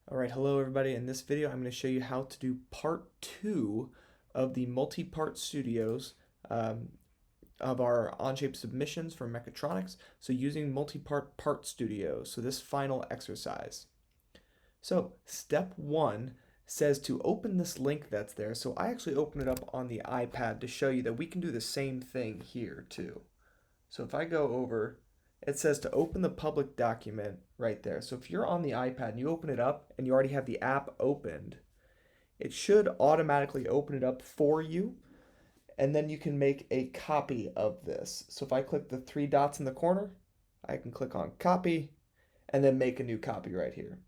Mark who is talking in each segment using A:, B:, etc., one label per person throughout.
A: All right, hello everybody. In this video, I'm going to show you how to do part 2 of the multi-part studios um, of our Onshape submissions for mechatronics. So using multi-part part studios. So this final exercise. So step 1 says to open this link that's there. So I actually opened it up on the iPad to show you that we can do the same thing here too. So if I go over, it says to open the public document right there. So if you're on the iPad and you open it up and you already have the app opened, it should automatically open it up for you. And then you can make a copy of this. So if I click the three dots in the corner, I can click on copy and then make a new copy right here.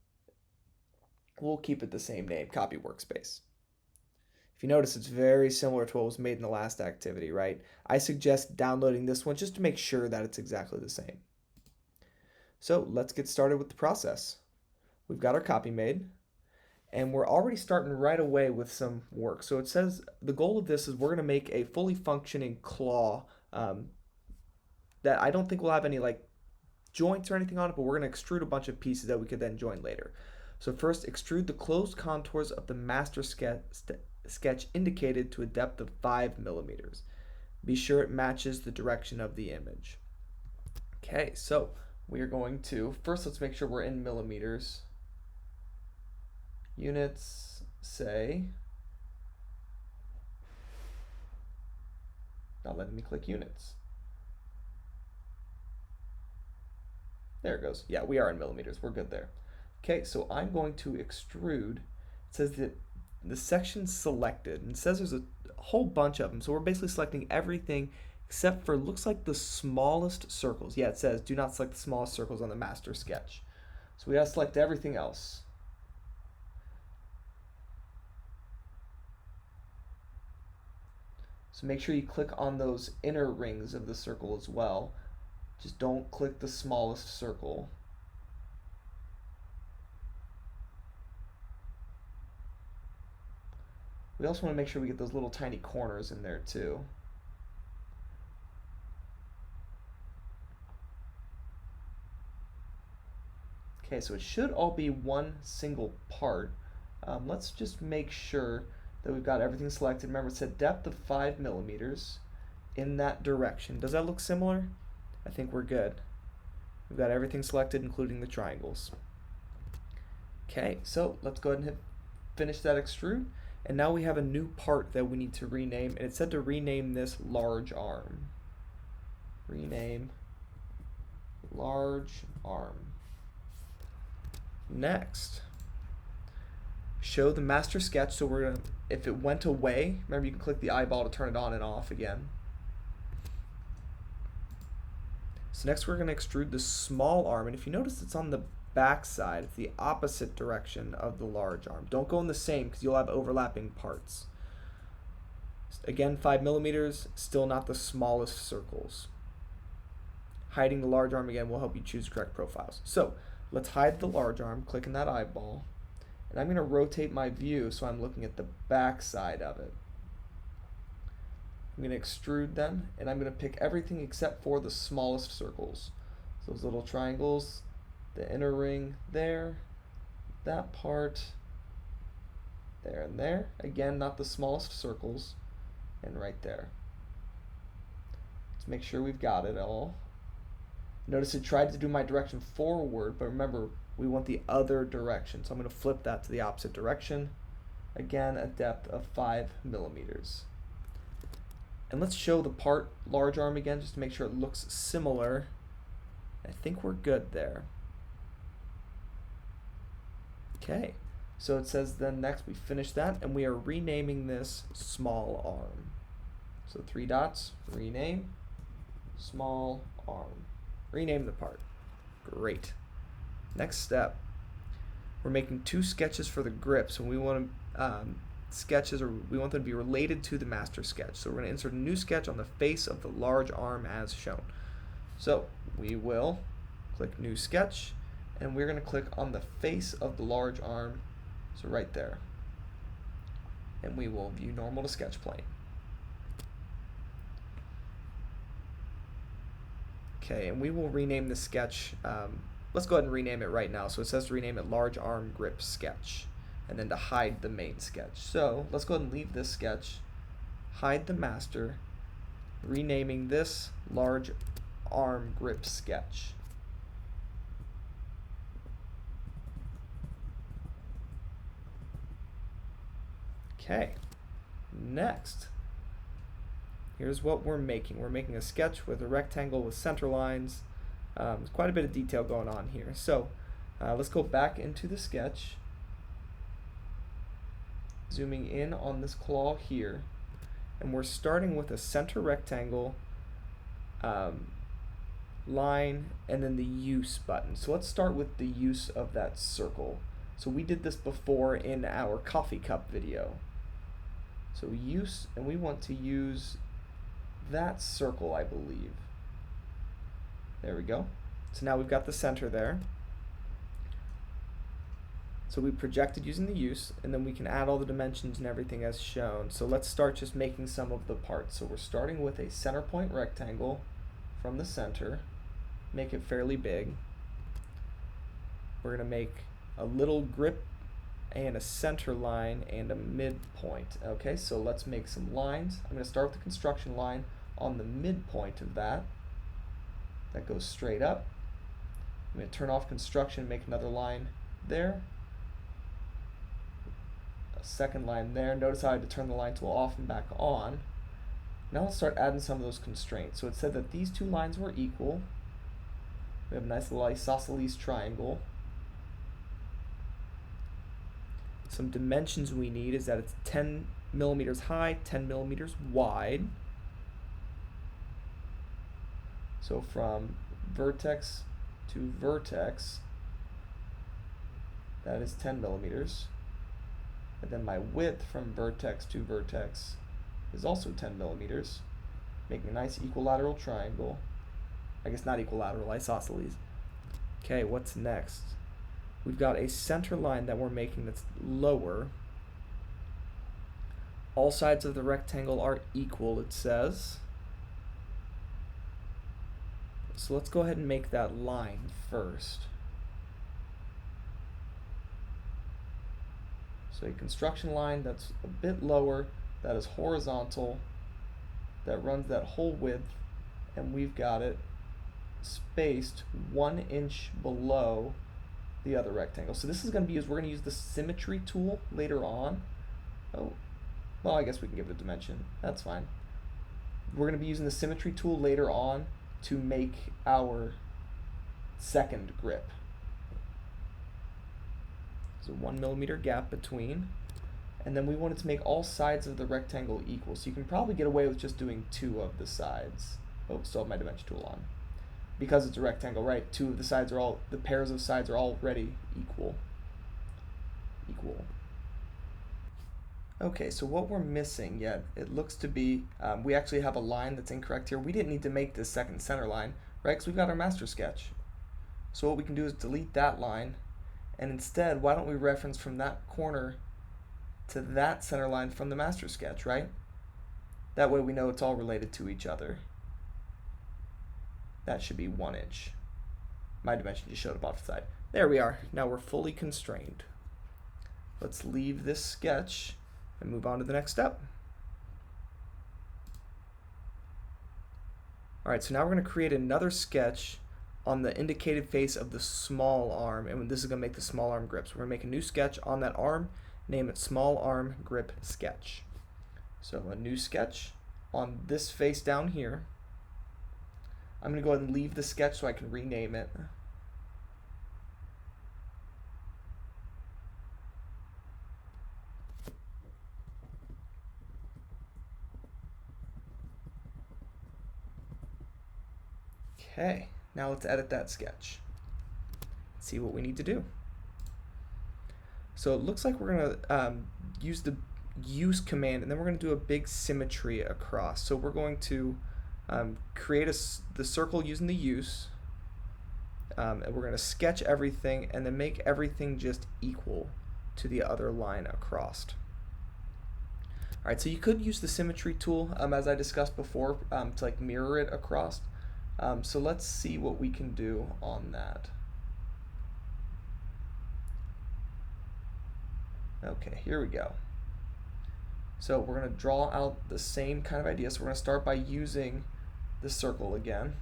A: We'll keep it the same name, copy workspace. If you notice, it's very similar to what was made in the last activity, right? I suggest downloading this one just to make sure that it's exactly the same. So let's get started with the process. We've got our copy made, and we're already starting right away with some work. So it says the goal of this is we're going to make a fully functioning claw that I don't think will have any like joints or anything on it, but we're going to extrude a bunch of pieces that we could then join later. So first, extrude the closed contours of the master sketch indicated to a depth of 5 millimeters. Be sure it matches the direction of the image. Okay, so we are going to, first let's make sure we're in millimeters. Units say, not letting me click units. There it goes. Yeah, we are in millimeters. We're good there. Okay, so I'm going to extrude. It says that the section selected, and it says there's a whole bunch of them. So we're basically selecting everything except for, looks like the smallest circles. Yeah, it says do not select the smallest circles on the master sketch. So we gotta select everything else. So make sure you click on those inner rings of the circle as well. Just don't click the smallest circle. We also want to make sure we get those little tiny corners in there too. Okay, so it should all be one single part. Let's just make sure that we've got everything selected. Remember, it said depth of 5 millimeters in that direction. Does that look similar? I think we're good. We've got everything selected, including the triangles. Okay, so let's go ahead and finish that extrude. And now we have a new part that we need to rename, and it said to rename this large arm. Rename large arm. Next, show the master sketch. So we're gonna, if it went away, remember you can click the eyeball to turn it on and off again. So next we're gonna extrude the small arm, and if you notice it's on the back side, it's the opposite direction of the large arm. Don't go in the same because you'll have overlapping parts. Again, 5 millimeters, still not the smallest circles. Hiding the large arm again will help you choose correct profiles. So let's hide the large arm, clicking that eyeball, and I'm going to rotate my view so I'm looking at the back side of it. I'm going to extrude them, and I'm going to pick everything except for the smallest circles. So those little triangles, the inner ring there, that part, there and there. Again, not the smallest circles, and right there. Let's make sure we've got it all. Notice it tried to do my direction forward, but remember, we want the other direction. So I'm going to flip that to the opposite direction. Again, a depth of 5 millimeters. And let's show the part large arm again, just to make sure it looks similar. I think we're good there. Okay, so it says then next we finish that, and we are renaming this small arm. So 3 dots, rename, small arm. Rename the part. Great. Next step, we're making 2 sketches for the grips, and we want sketches, or we want them to be related to the master sketch. So we're going to insert a new sketch on the face of the large arm as shown. So we will click new sketch, and we're going to click on the face of the large arm, so right there. And we will view normal to sketch plane. Okay, and we will rename the sketch let's go ahead and rename it right now. So it says to rename it large arm grip sketch, and then to hide the main sketch. So let's go ahead and leave this sketch, hide the master, renaming this large arm grip sketch. Okay, next, here's what we're making. We're making a sketch with a rectangle with center lines. There's quite a bit of detail going on here. So let's go back into the sketch, zooming in on this claw here, and we're starting with a center rectangle, line, and then the use button. So let's start with the use of that circle. So we did this before in our coffee cup video. So use, and we want to use that circle, I believe. There we go. So now we've got the center there. So we projected using the use, and then we can add all the dimensions and everything as shown. So let's start just making some of the parts. So we're starting with a center point rectangle from the center, make it fairly big. We're going to make a little grip and a center line and a midpoint. Okay, so let's make some lines. I'm going to start with the construction line on the midpoint of that. That goes straight up. I'm going to turn off construction and make another line there. A second line there. Notice how I had to turn the line tool off and back on. Now let's start adding some of those constraints. So it said that these two lines were equal. We have a nice little isosceles triangle. Some dimensions we need is that it's 10 millimeters high, 10 millimeters wide. So from vertex to vertex, that is 10 millimeters. And then my width from vertex to vertex is also 10 millimeters, making a nice equilateral triangle. I guess not equilateral, isosceles. Okay, what's next? We've got a center line that we're making that's lower. All sides of the rectangle are equal, it says. So let's go ahead and make that line first. So a construction line that's a bit lower, that is horizontal, that runs that whole width, and we've got it spaced 1 inch below the other rectangle. So this is going to be used, we're going to use the symmetry tool later on. Oh, well, I guess we can give it a dimension. That's fine. We're going to be using the symmetry tool later on to make our second grip. So 1 millimeter gap between. And then we wanted to make all sides of the rectangle equal. So you can probably get away with just doing 2 of the sides. Oh, still have my dimension tool on. Because it's a rectangle, right? 2 of the sides are all, the pairs of sides are already equal. Okay, so what we're missing yet, it looks to be, we actually have a line that's incorrect here. We didn't need to make this second center line, right? Because we've got our master sketch. So what we can do is delete that line, and instead, why don't we reference from that corner to that center line from the master sketch, right? That way we know it's all related to each other. That should be 1 inch. My dimension just showed up off the side. There we are. Now we're fully constrained. Let's leave this sketch and move on to the next step. Alright, so now we're going to create another sketch on the indicated face of the small arm, and this is going to make the small arm grip. So we're going to make a new sketch on that arm, name it small arm grip sketch. So a new sketch on this face down here. I'm going to go ahead and leave the sketch so I can rename it. Okay, now let's edit that sketch. See what we need to do. So it looks like we're going to use the use command, and then we're going to do a big symmetry across. So we're going to create the circle using the use, and we're going to sketch everything and then make everything just equal to the other line across. Alright, so you could use the symmetry tool, as I discussed before, to mirror it across. So let's see what we can do on that. Okay, here we go. So we're going to draw out the same kind of idea. So we're going to start by using the circle again.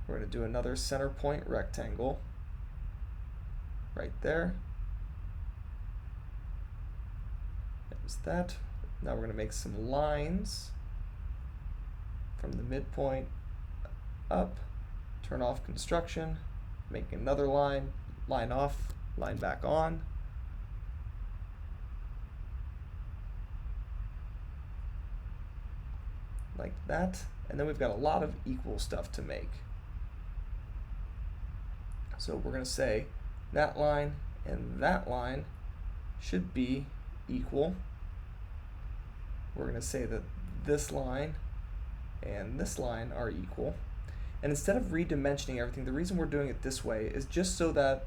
A: We're going to do another center point rectangle right there. There's that. Now we're going to make some lines from the midpoint up, turn off construction, make another line, line off, line back on. Like that. And then we've got a lot of equal stuff to make. So we're going to say that line and that line should be equal. We're going to say that this line and this line are equal. And instead of redimensioning everything, the reason we're doing it this way is just so that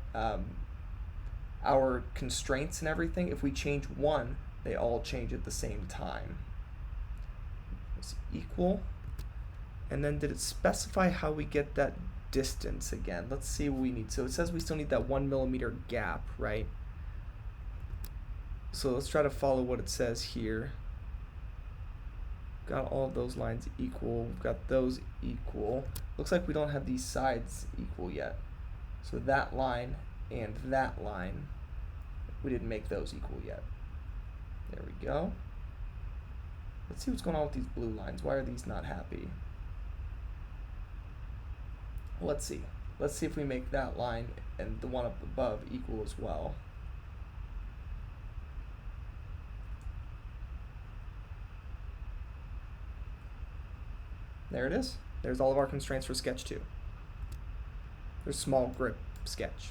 A: our constraints and everything, if we change one, they all change at the same time. It's equal. And then did it specify how we get that distance again? Let's see what we need. So it says we still need that 1 millimeter gap, right? So let's try to follow what it says here. Got all of those lines equal. We've got those equal. Looks like we don't have these sides equal yet. So that line and that line, we didn't make those equal yet. There we go. Let's see what's going on with these blue lines. Why are these not happy? Let's see. Let's see if we make that line and the one up above equal as well. There it is. There's all of our constraints for sketch 2. There's small grip sketch.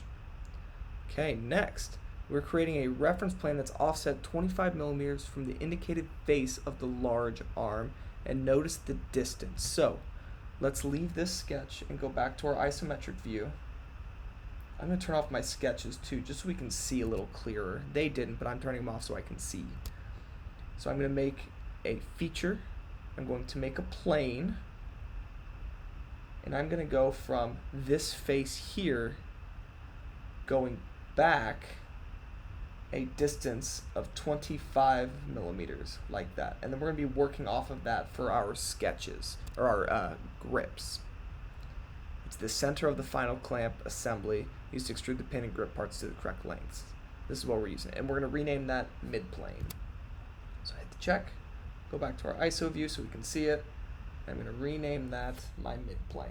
A: Okay, next, we're creating a reference plane that's offset 25 millimeters from the indicated face of the large arm, and notice the distance. So let's leave this sketch and go back to our isometric view. I'm going to turn off my sketches too, just so we can see a little clearer. They didn't, but I'm turning them off so I can see. So I'm going to make a feature. I'm going to make a plane. And I'm going to go from this face here going back a distance of 25 millimeters, like that. And then we're going to be working off of that for our sketches, or our grips. It's the center of the final clamp assembly used to extrude the pin and grip parts to the correct lengths. This is what we're using. And we're going to rename that mid-plane. So hit the check, go back to our ISO view so we can see it. I'm going to rename that my mid-plane.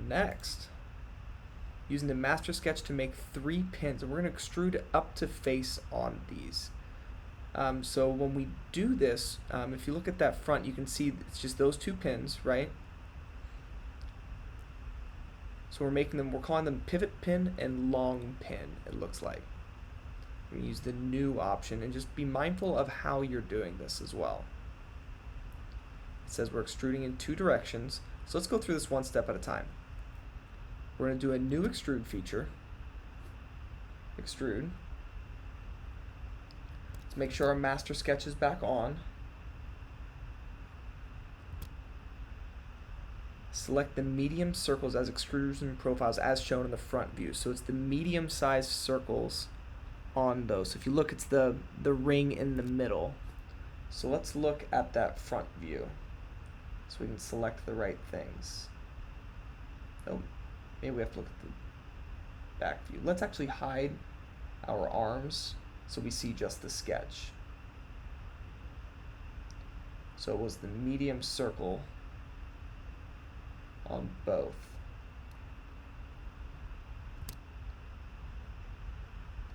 A: Next, using the master sketch to make 3 pins, and we're going to extrude up to face on these. So when we do this, if you look at that front, you can see it's just those 2 pins, right? So we're making them, we're calling them pivot pin and long pin, it looks like. We use the new option, and just be mindful of how you're doing this as well. It says we're extruding in 2 directions, so let's go through this one step at a time. We're going to do a new extrude feature. Extrude. Let's make sure our master sketch is back on. Select the medium circles as extrusion profiles as shown in the front view. So it's the medium-sized circles on those. So if you look, it's the ring in the middle. So let's look at that front view so we can select the right things. Oh, maybe we have to look at the back view. Let's actually hide our arms so we see just the sketch. So it was the medium circle on both.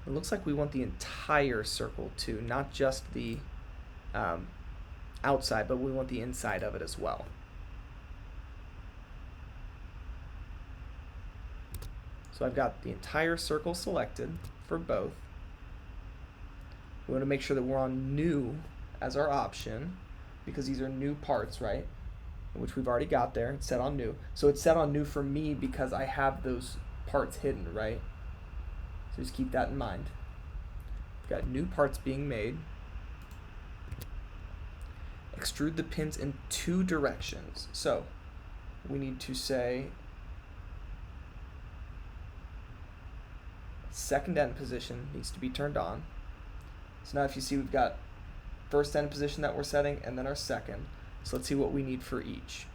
A: It looks like we want the entire circle too, not just the outside, but we want the inside of it as well. So I've got the entire circle selected for both. We want to make sure that we're on new as our option, because these are new parts, right? Which we've already got there. It's set on new. So it's set on new for me because I have those parts hidden, right? So just keep that in mind. We've got new parts being made. Extrude the pins in 2 directions. So we need to say second end position needs to be turned on. So now if you see, we've got first end position that we're setting and then our second. So let's see what we need for each.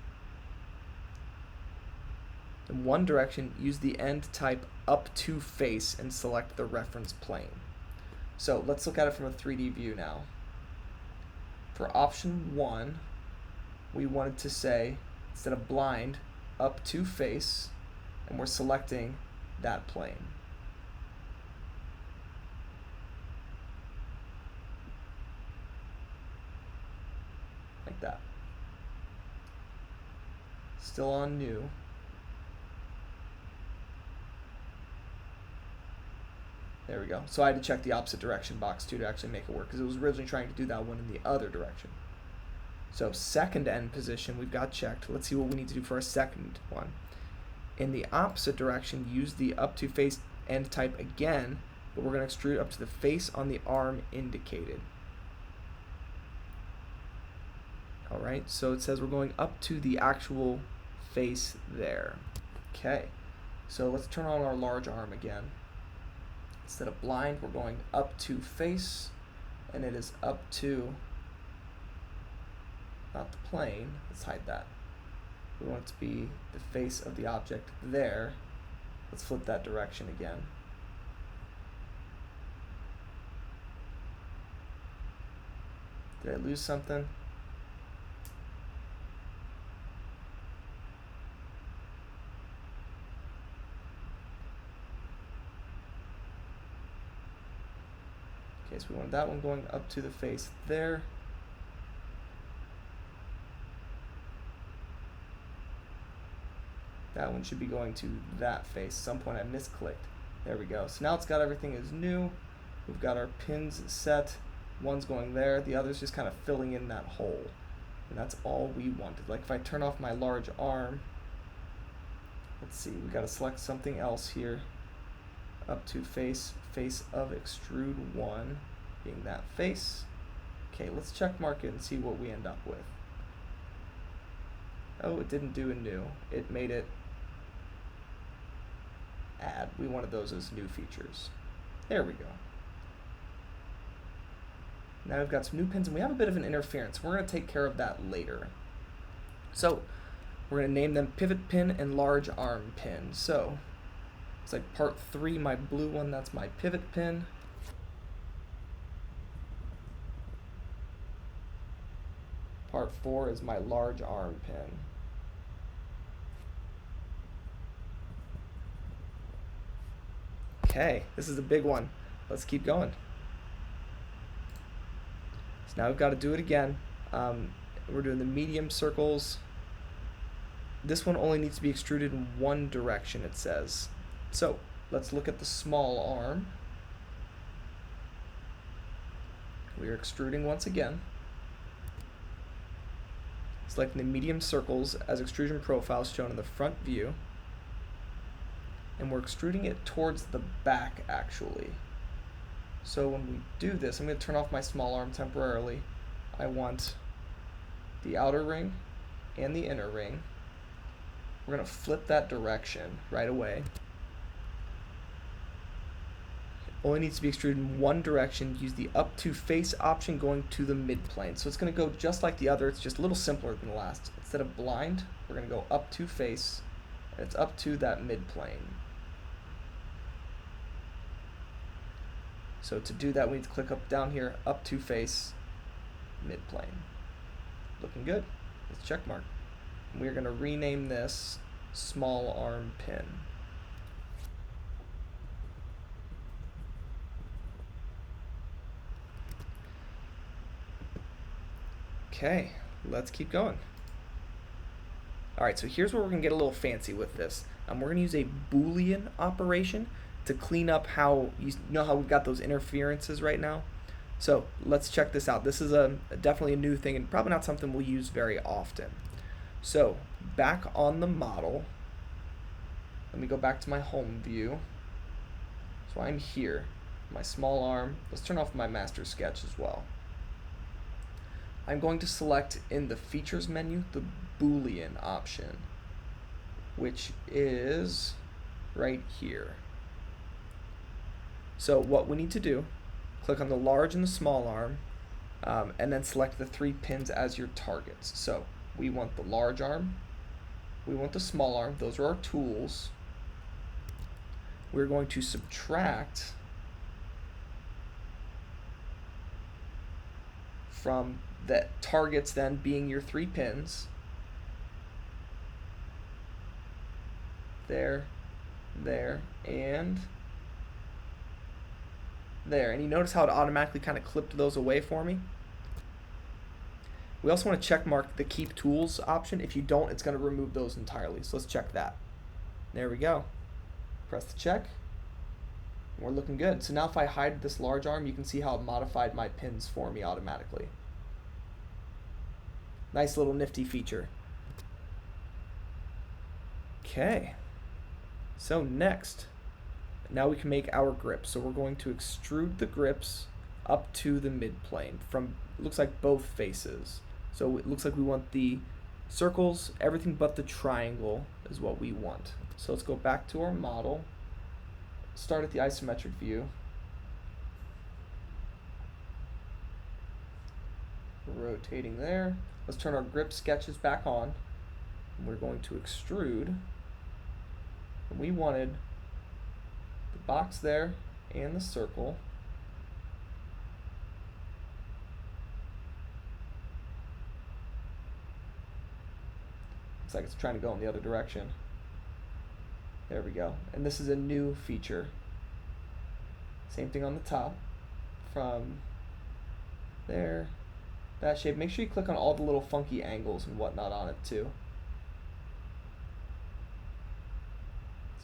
A: In one direction, use the end type up to face and select the reference plane. So let's look at it from a 3D view now. For option 1, we wanted to say, instead of blind, up to face, and we're selecting that plane. Like that. Still on new. There we go. So I had to check the opposite direction box too to actually make it work, because it was originally trying to do that one in the other direction. So second end position we've got checked. Let's see what we need to do for our second one. In the opposite direction, use the up to face end type again, but we're going to extrude up to the face on the arm indicated. Alright, so it says we're going up to the actual face there. Okay, so let's turn on our large arm again. Instead of blind, we're going up to face, and it is up to, not the plane, let's hide that. We want it to be the face of the object there. Let's flip that direction again. Did I lose something? Okay, so we want that one going up to the face there. That one should be going to that face. At some point I misclicked. There we go. So now it's got everything is new. We've got our pins set. One's going there. The other's just kind of filling in that hole. And that's all we wanted. Like if I turn off my large arm, let's see, we got to select something else here. Up to face, face of extrude 1, being that face. Okay, let's check mark it and see what we end up with. Oh, it didn't do a new. It made it add. We wanted those as new features. There we go. Now we've got some new pins and we have a bit of an interference. We're going to take care of that later. So we're going to name them pivot pin and large arm pin. So it's like part 3, my blue one, that's my pivot pin. Part 4 is my large arm pin. Okay, this is a big one. Let's keep going. So now we've got to do it again. We're doing the medium circles. This one only needs to be extruded in one direction, it says. So let's look at the small arm. We are extruding once again. Selecting the medium circles as extrusion profiles shown in the front view. And we're extruding it towards the back actually. So when we do this, I'm going to turn off my small arm temporarily. I want the outer ring and the inner ring. We're going to flip that direction right away. Only needs to be extruded in one direction. Use the up to face option going to the mid plane. So it's going to go just like the other. It's just a little simpler than the last. Instead of blind, we're going to go up to face, and it's up to that mid plane. So to do that, we need to click up down here, up to face, mid plane. Looking good. Let's check mark. We're going to rename this small arm pin. Okay, let's keep going. Alright, so here's where we're going to get a little fancy with this. We're going to use a Boolean operation to clean up how, you know how we've got those interferences right now? So let's check this out. This is definitely a new thing and probably not something we'll use very often. So back on the model, let me go back to my home view. So I'm here, my small arm. Let's turn off my master sketch as well. I'm going to select in the features menu the Boolean option, which is right here. So what we need to do, click on the large and the small arm, and then select the 3 pins as your targets. So we want the large arm, we want the small arm, those are our tools. We're going to subtract from the targets then being your 3 pins. There, and there. And you notice how it automatically kind of clipped those away for me? We also want to check mark the keep tools option. If you don't, it's going to remove those entirely. So let's check that. There we go. Press the check. We're looking good. So now if I hide this large arm, you can see how it modified my pins for me automatically. Nice little nifty feature. Okay. So next, now we can make our grips. So we're going to extrude the grips up to the mid plane from, it looks like both faces. So it looks like we want the circles, everything but the triangle is what we want. So let's go back to our model, start at the isometric view. Rotating there. Let's turn our grip sketches back on. And we're going to extrude. And we wanted the box there and the circle. Looks like it's trying to go in the other direction. There we go. And this is a new feature. Same thing on the top. From there, that shape. Make sure you click on all the little funky angles and whatnot on it too.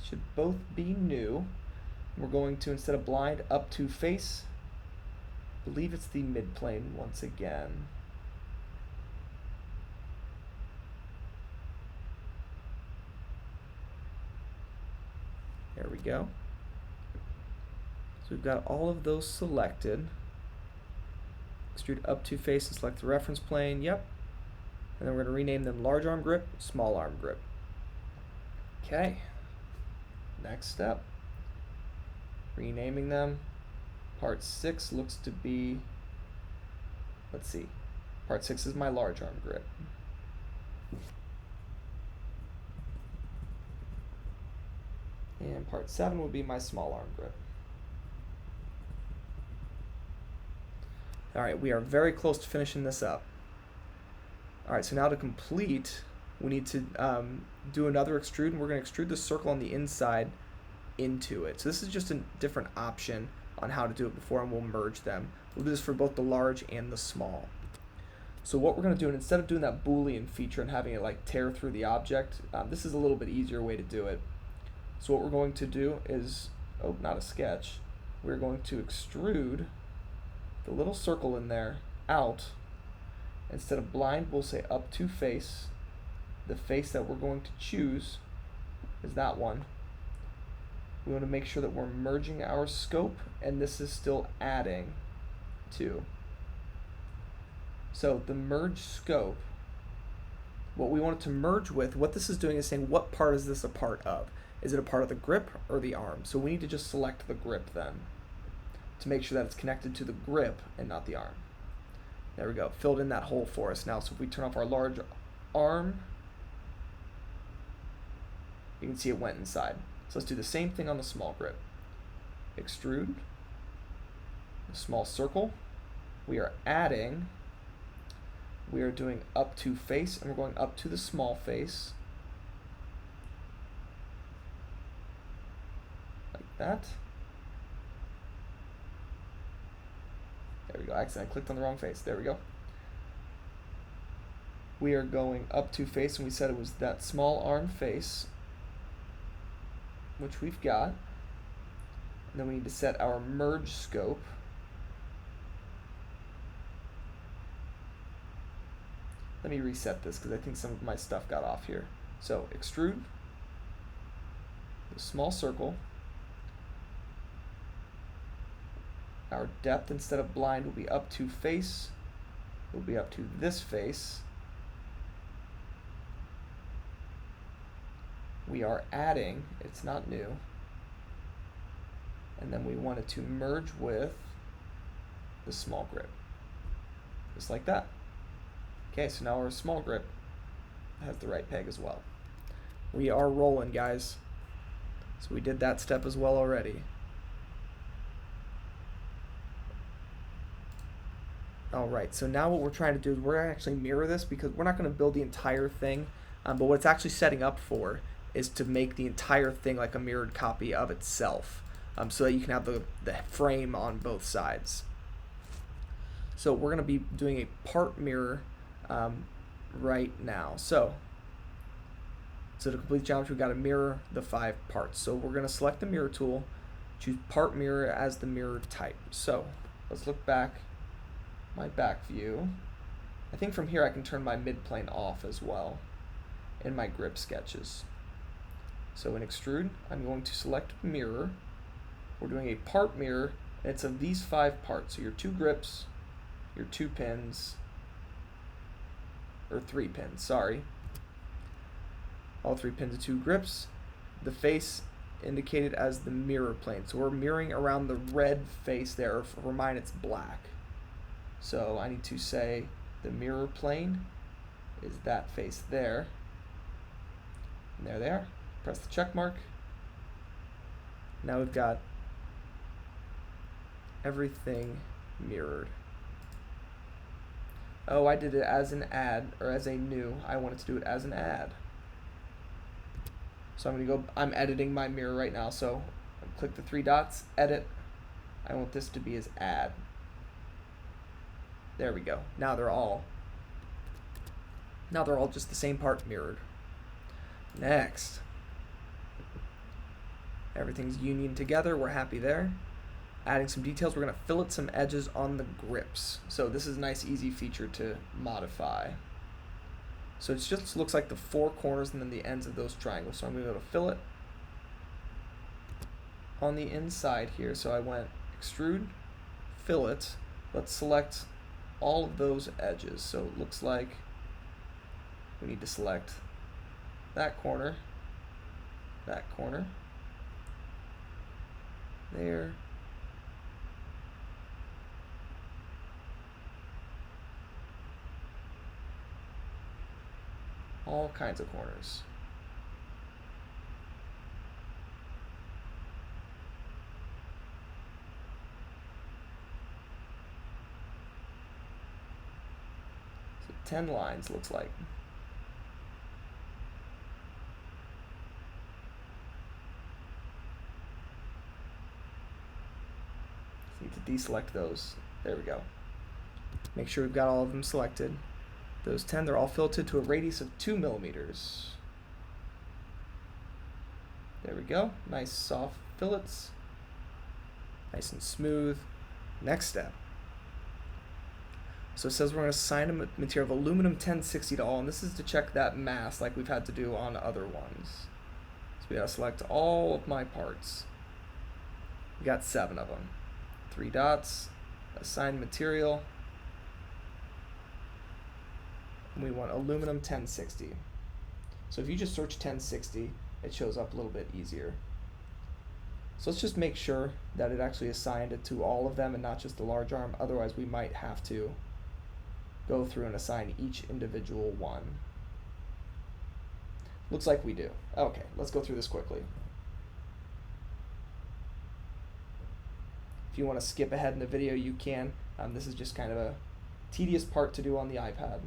A: Should both be new. We're going to, instead of blind, up to face. I believe it's the mid plane once again. There we go. So we've got all of those selected. Extrude up to face and select the reference plane. Yep. And then we're going to rename them large arm grip, small arm grip. Okay. Next step. Renaming them. Part 6 looks to be, let's see. Part 6 is my large arm grip. And part 7 will be my small arm grip. Alright, we are very close to finishing this up. Alright, so now to complete, we need to do another extrude, and we're going to extrude the circle on the inside into it. So this is just a different option on how to do it before, and we'll merge them. We'll do this for both the large and the small. So what we're going to do, and instead of doing that Boolean feature and having it like tear through the object, this is a little bit easier way to do it. So what we're going to do is, oh, not a sketch, we're going to extrude the little circle in there out. Instead of blind, we'll say up to face. The face that we're going to choose is that one. We want to make sure that we're merging our scope, and this is still adding to. So the merge scope, what we want it to merge with, what this is doing is saying what part is this a part of? Is it a part of the grip or the arm? So we need to just select the grip then to make sure that it's connected to the grip and not the arm. There we go, filled in that hole for us now. So if we turn off our large arm, you can see it went inside. So let's do the same thing on the small grip. Extrude, the small circle. We are adding, we are doing up to face, and we're going up to the small face. Like that. There we go, I accidentally clicked on the wrong face. There we go. We are going up to face, and we said it was that small arm face, which we've got. And then we need to set our merge scope. Let me reset this because I think some of my stuff got off here. So extrude, the small circle. Our depth, instead of blind, will be up to face. It will be up to this face. We are adding, it's not new. and then we want it to merge with the small grip, just like that. Okay, so now our small grip has the right peg as well. We are rolling, guys. So we did that step as well already. Alright, so now what we're trying to do is we're going to actually mirror this, because we're not going to build the entire thing, but what it's actually setting up for is to make the entire thing like a mirrored copy of itself, so that you can have the frame on both sides. So we're going to be doing a part mirror right now. So to complete the geometry, we've got to mirror the 5 parts. So we're going to select the mirror tool, choose part mirror as the mirror type. So let's look back, my back view. I think from here I can turn my midplane off as well in my grip sketches. So in extrude, I'm going to select mirror. We're doing a part mirror, and it's of these 5 parts. So your 2 grips, your 2 pins, or 3 pins, sorry. All 3 pins and 2 grips. The face indicated as the mirror plane. So we're mirroring around the red face there. For mine, it's black. So I need to say the mirror plane is that face there. And there they are. Press the check mark. Now we've got everything mirrored. Oh, I did it as an add, or as a new. I wanted to do it as an add. So I'm editing my mirror right now. So click the 3 dots, edit. I want this to be as add. There we go. Now they're all just the same part mirrored. Next, everything's union together. We're happy there. Adding some details. We're going to fillet some edges on the grips. So this is a nice, easy feature to modify. So it just looks like the 4 corners and then the ends of those triangles. So I'm going to go to fillet on the inside here. So I went extrude, fillet. Let's select all of those edges. So it looks like we need to select that corner, there, all kinds of corners. So 10 lines looks like. Need to deselect those. There we go. Make sure we've got all of them selected. Those 10, they're all filtered to a radius of 2 millimeters. There we go. Nice soft fillets. Nice and smooth. Next step. So it says we're going to assign a material of aluminum 1060 to all, and this is to check that mass like we've had to do on other ones. So we got to select all of my parts. We got 7 of them. 3 dots, assign material, and we want aluminum 1060. So if you just search 1060, it shows up a little bit easier. So let's just make sure that it actually assigned it to all of them and not just the large arm, otherwise we might have to go through and assign each individual one. Looks like we do. Okay, let's go through this quickly. If you want to skip ahead in the video, you can. This is just kind of a tedious part to do on the iPad.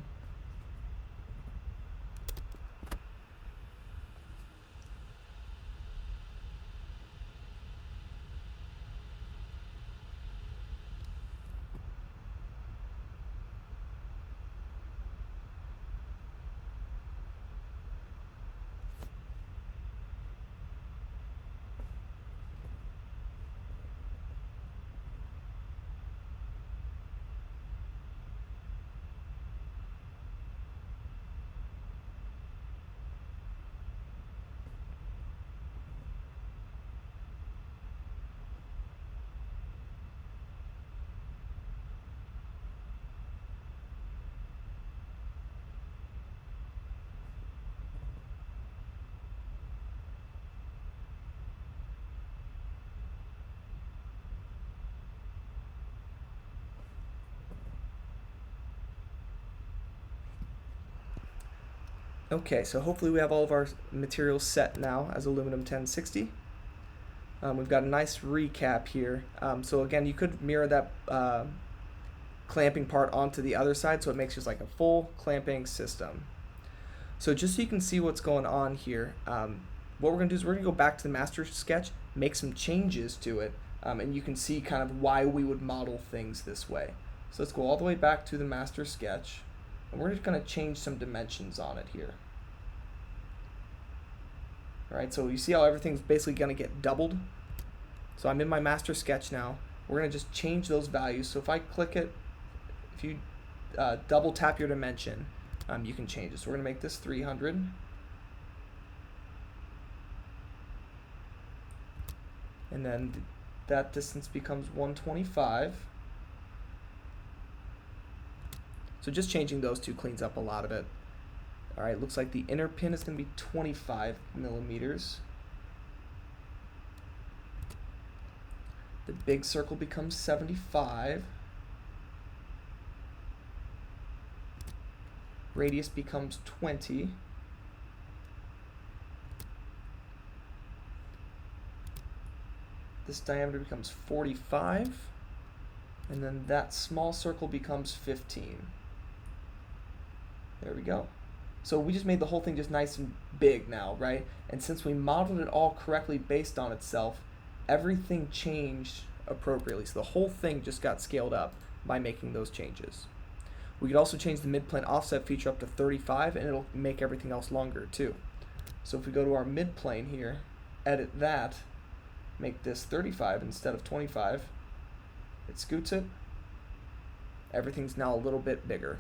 A: Okay, so hopefully we have all of our materials set now as aluminum 1060. We've got a nice recap here. So again, you could mirror that clamping part onto the other side, so it makes just like a full clamping system. So just so you can see what's going on here, what we're going to do is we're going to go back to the master sketch, make some changes to it, and you can see kind of why we would model things this way. So let's go all the way back to the master sketch, and we're just going to change some dimensions on it here. Alright, so you see how everything's basically going to get doubled? So I'm in my master sketch now. We're going to just change those values. So if I click it, if you double tap your dimension, you can change it. So we're going to make this 300. And then that distance becomes 125. So just changing those two cleans up a lot of it. Alright, looks like the inner pin is going to be 25 millimeters. The big circle becomes 75. Radius becomes 20. This diameter becomes 45. And then that small circle becomes 15. There we go. So we just made the whole thing just nice and big now, right? And since we modeled it all correctly based on itself, everything changed appropriately. So the whole thing just got scaled up by making those changes. We could also change the midplane offset feature up to 35, and it'll make everything else longer too. So if we go to our midplane here, edit that, make this 35 instead of 25, it scoots it, everything's now a little bit bigger.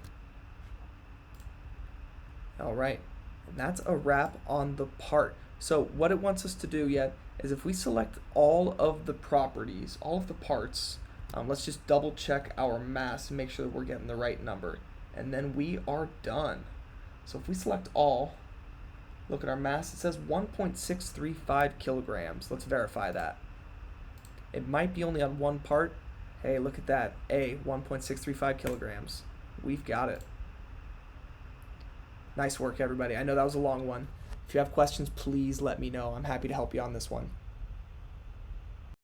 A: Alright, and that's a wrap on the part. So what it wants us to do yet is if we select all of the properties, all of the parts, let's just double check our mass and make sure that we're getting the right number. And then we are done. So if we select all, look at our mass, it says 1.635 kilograms. Let's verify that. It might be only on one part. Hey, look at that, 1.635 kilograms. We've got it. Nice work, everybody. I know that was a long one. If you have questions, please let me know. I'm happy to help you on this one.